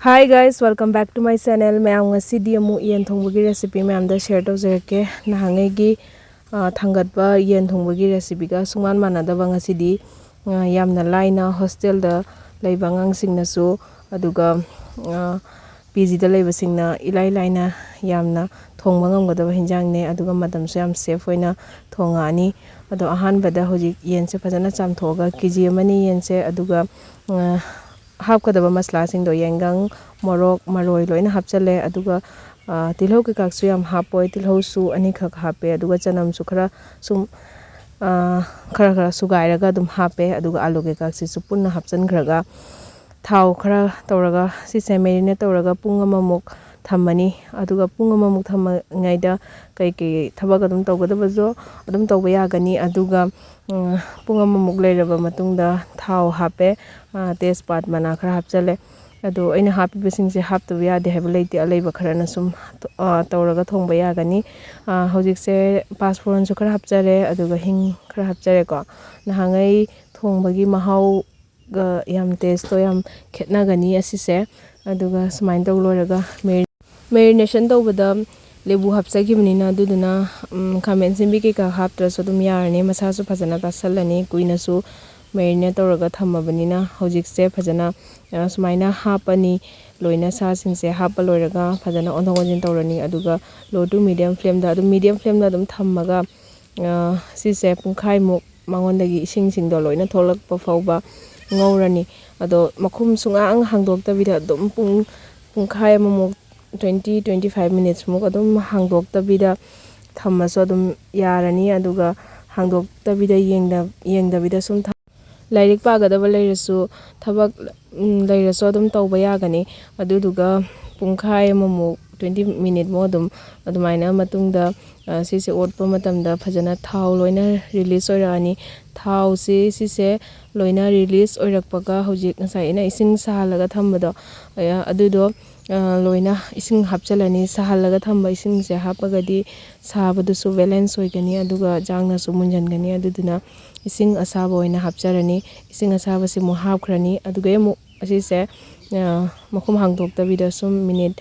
Hi guys, welcome back to my channel. Mayam ngasidi amu yen thongbagi recipe mayam da share tawjarake. Nahangai gi thangatba yen thongbagi recipe ga sungman manadaba ngasidi yamna laina hostel da leiba angsingnasu aduga PG da leiba singna ilai laina yamna thongba ngamgadaba hinjangne aduga madamsu yam safe hoina thongani ado ahanbada hojik yense phajana chamthoga kg amani yense aduga hapkadaba masla singdo yengang morok maroi loina hapchale aduga tilhau ke kaksu yam hapoi tilhau su ani khak hape aduga chanam su khara sum khara sugairaga dum hape aduga alu ke kaksi su punna hapchan khraga thau khara tawraga si semerine tawraga punga mamuk thamani aduga punga mamuk thamangaida kai thabaga dum tawgadaba jo adum tawba yagani aduga punga mamuk leiraba matungda thau hape tezpat mana khara hapchale ado aina happy basing se hap to yade have late alaiba kharana sum tawraga thongba yagani hojik se passport su khara hapchare aduga hing khara hapchare ko nahangai thongbagi mahau ga yam taste to yam khetna gani asise aduga sumain taw loraga marination tawbada lebu hapchagibnina aduduna khamen simbi ke ka haptra so dum yarani masa su phajana tasalani kuina su marinate tawraga thammabanina hojik se phajana sumaina hapani loina sa singse hapa loiraga phajana onthongojin tawrani aduga low to medium flame da medium flame da dum thammaga sise pungkhai muk mangondagi ising singdo loina tholakpa fawba ngawrani ado makhum sunga ang hangdokta bida dum pungkhai mamuk 20-25 minutes muk adum hangdokta bida thammaso dum yarani aduga hangdokta bida yengda bida sum lairik pagadaba leirasu thabak leirasu adum tawba yagani aduduga pungkhai mamuk 20 minute mo adumaina matungda sise otpa matamda phajana thau loina release oirani thau sise loina release oirakpaga hojik ngasai ina ising sahalaga thambado adudo loina ising hapchalani sahalaga thamba ising se hapagadi sabadu su balance oigani aduga jangna su munjangani aduduna ising asaba oina hapcharani ising asaba se mu hapkhrani aduga mu asise makhum hangdokta bida sum minute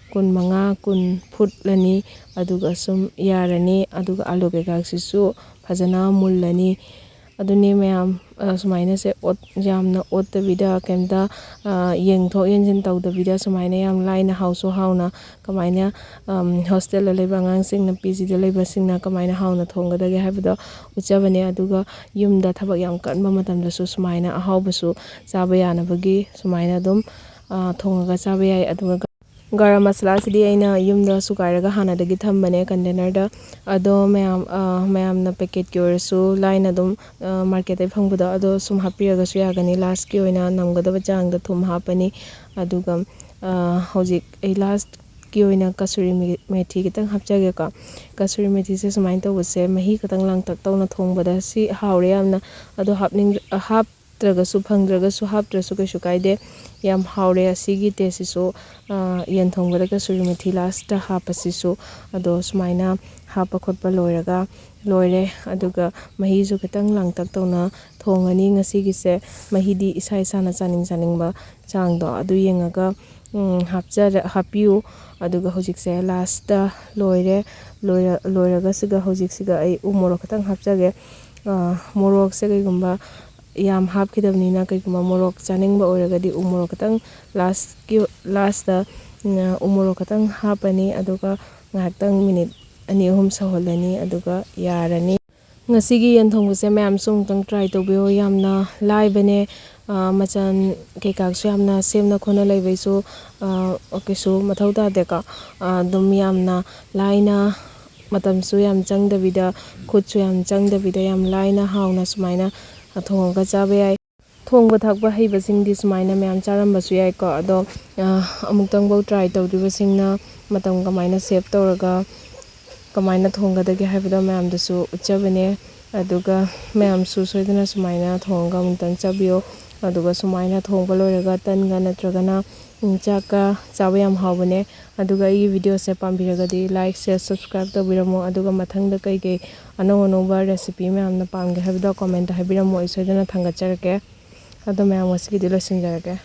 kun manga kun futlani aduga sum yarani aduga alu ke kaksisu phajana mullani aduni mayam sumaina se jamna otta bida kemda yengtho yenjin tawda bida sumaina yam laina hausu hauna kamaina hostel la leba ngang singna PG da leba singna kamaina hauna thongadage habida uchabane aduga yumda thabak yam kanba matamda su sumaina ahawbasu chaba yanabagi sumaina dum thongaga chaba yai aduga garam masala sidi aina yumda sukairaga hanadagi thambane container da ado mayam na packet ki orasu line adum market ai phangbuda ado sum hapiraga su yagani last ki oina namgadaba jangda thum hapani aduga hojik ai last ki oina kasuri methi kitang hapjage ka kasuri methi se sumain tawse mahi katang langtak tawna thongbada si haure yamna ado hapning haptraga su phangdraga su haptrasu kaisu kaide yam haure asigi tesisu yen thongbada kasuri methi last ta hapasisu ado sumaina hapa khotpa loiraga loire aduga mahi su kitang langtak tawna thongani ngasigi se mahidi isai sana chaningba changdo adu yengaga hapiu aduga hojik se last ta loiraga siga hojik siga ai umoro katang hapjage morok se kaigumba yam hapkidabnina kaigumba morok chaningba oiragadi umoro katang last ta umoro katang hapani aduga ngahtang minute ani ahum saholani aduga yarani ngasigi yen thongbuse mayam sungtang try tawbiyo yamna laibane machan kekaksu yamna semna khona laibaisu okesu mathauta deka dum yamna laina matamsu yam changdabida khutsu yam changdabida yam laina hauna sumaina thonga chaba yai thongba thakba heiba singdi sumaina mayam charamba su yai ko ado amuktang bau try tawdiba singna matam kamaina save tawraga kamaina thongadage haibada mayam dasu uchabane aduga mayam su soidana sumaina thonga mutang chabiyo aduga sumaina thongba loiraga tanga natragana chaka chaba yam hawbane aduga I video se pambiragadi like share subscribe tawbiramo aduga mathangda kai anoba recipe mayam na pamge haibada comment haibiramo isoidana thangacharake ado mayam wasigi dilo sinjarake